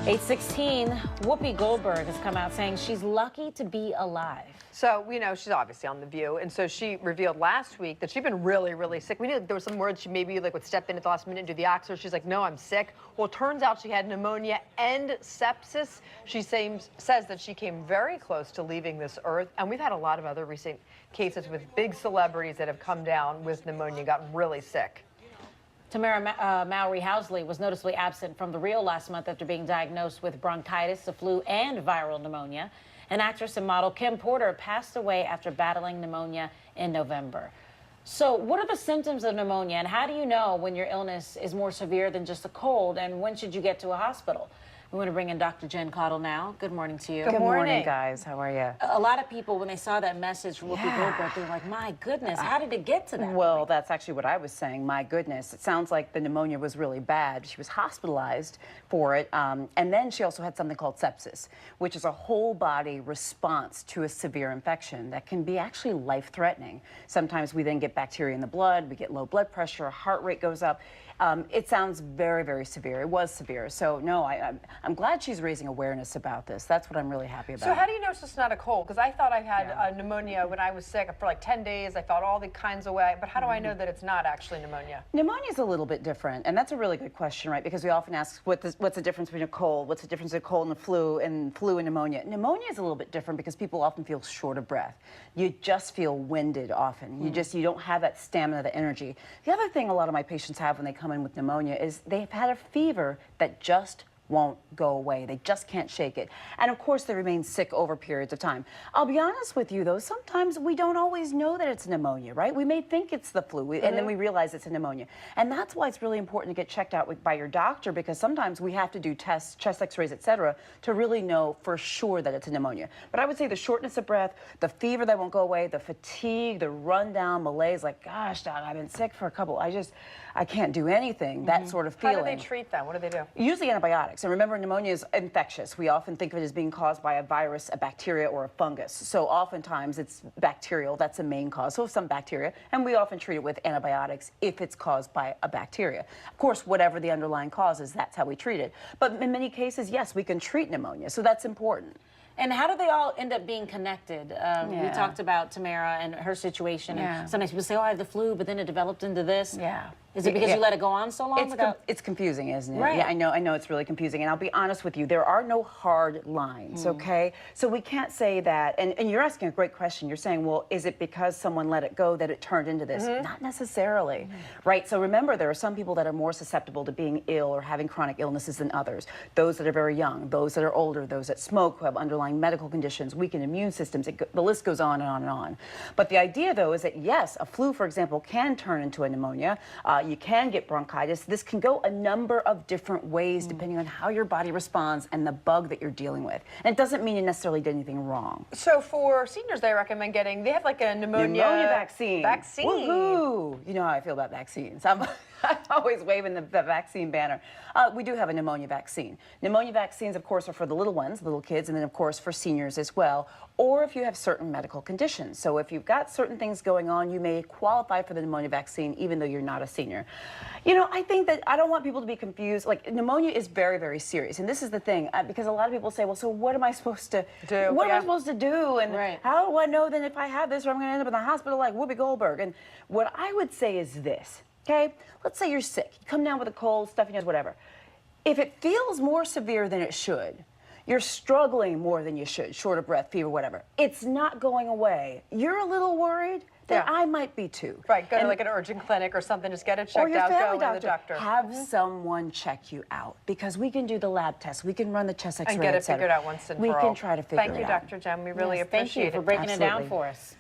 8:16, Whoopi Goldberg has come out saying she's lucky to be alive. So, you know, she's obviously on The View, and so she revealed last week that she'd been really, really sick. We knew there was some words she maybe would step in at the last minute and do the oxygen. She's like, no, I'm sick. Well, it turns out she had pneumonia and sepsis. She says that she came very close to leaving this earth, and we've had a lot of other recent cases with big celebrities that have come down with pneumonia and gotten really sick. Tamara Mowry Housley was noticeably absent from the reel last month after being diagnosed with bronchitis, the flu, and viral pneumonia. And actress and model Kim Porter passed away after battling pneumonia in November. So what are the symptoms of pneumonia, and how do you know when your illness is more severe than just a cold, and when should you get to a hospital? We want to bring in Dr. Jen Caudle now. Good morning to you. Good morning, guys. How are you? A lot of people, when they saw that message from Whoopi Goldberg, they were like, my goodness, how did it get to that Well, point? that's actually what I was saying. My goodness. It sounds like the pneumonia was really bad. She was hospitalized for it. And then she also had something called sepsis, which is a whole body response to a severe infection that can be actually life-threatening. Sometimes we then get bacteria in the blood, we get low blood pressure, heart rate goes up. It sounds very, very severe. It was severe. So, no, I'm glad she's raising awareness about this. That's what I'm really happy about. So how do you know it's just not a cold? Because I thought I had pneumonia when I was sick for like 10 days. I felt all the kinds of way. But how do I know that it's not actually pneumonia? Pneumonia is a little bit different. And that's a really good question, right? Because we often ask, what's the difference between a cold? What's the difference between a cold and a flu and pneumonia? Pneumonia is a little bit different because people often feel short of breath. You just feel winded often. You don't have that stamina, the energy. The other thing a lot of my patients have when they come in with pneumonia is they've had a fever that just won't go away. They just can't shake it. And of course, they remain sick over periods of time. I'll be honest with you, though, sometimes we don't always know that it's pneumonia, right? We may think it's the flu, and then we realize it's a pneumonia. And that's why it's really important to get checked out by your doctor, because sometimes we have to do tests, chest x-rays, etc., to really know for sure that it's a pneumonia. But I would say the shortness of breath, the fever that won't go away, the fatigue, the rundown, malaise, like, gosh, Doc, I've been sick for I can't do anything, that sort of feeling. How do they treat that? What do they do? Usually antibiotics. And remember, pneumonia is infectious. We often think of it as being caused by a virus, a bacteria, or a fungus. So oftentimes it's bacterial. That's the main cause. So some bacteria. And we often treat it with antibiotics if it's caused by a bacteria. Of course, whatever the underlying cause is, that's how we treat it. But in many cases, yes, we can treat pneumonia. So that's important. And how do they all end up being connected? We talked about Tamara and her situation. And sometimes people say, oh, I have the flu, but then it developed into this. Yeah. Is it because you let it go on so long? It's confusing, isn't it? Right. Yeah, I know it's really confusing. And I'll be honest with you, there are no hard lines, okay? So we can't say that. And you're asking a great question. You're saying, well, is it because someone let it go that it turned into this? Not necessarily, right? So remember, there are some people that are more susceptible to being ill or having chronic illnesses than others. Those that are very young, those that are older, those that smoke, who have underlying medical conditions, weakened immune systems. The list goes on and on and on. But the idea, though, is that, yes, a flu, for example, can turn into a pneumonia. You can get bronchitis. This can go a number of different ways depending on how your body responds and the bug that you're dealing with. And it doesn't mean you necessarily did anything wrong. So for seniors, they recommend they have like a pneumonia vaccine. Woohoo! You know how I feel about vaccines. I'm always waving the vaccine banner. We do have a pneumonia vaccine. Pneumonia vaccines, of course, are for the little ones, little kids, and then, of course, for seniors as well, or if you have certain medical conditions. So if you've got certain things going on, you may qualify for the pneumonia vaccine even though you're not a senior. You know, I think that I don't want people to be confused. Like, pneumonia is very, very serious. And this is the thing, because a lot of people say, well, so what am I supposed to do? What am I supposed to do? And how do I know then if I have this or I'm going to end up in the hospital like Whoopi Goldberg? And what I would say is this. Okay, let's say you're sick. You come down with a cold, stuffy nose, whatever. If it feels more severe than it should, you're struggling more than you should, short of breath, fever, whatever. It's not going away. You're a little worried. Then I might be too. Right, go to like an urgent clinic or something, just get it checked out, go to the doctor. Have someone check you out, because we can do the lab tests, we can run the chest x-ray, and get it figured out once and for all. We can try to figure it out. Thank you, Dr. Jem. We really appreciate it. Thank you for breaking it down for us.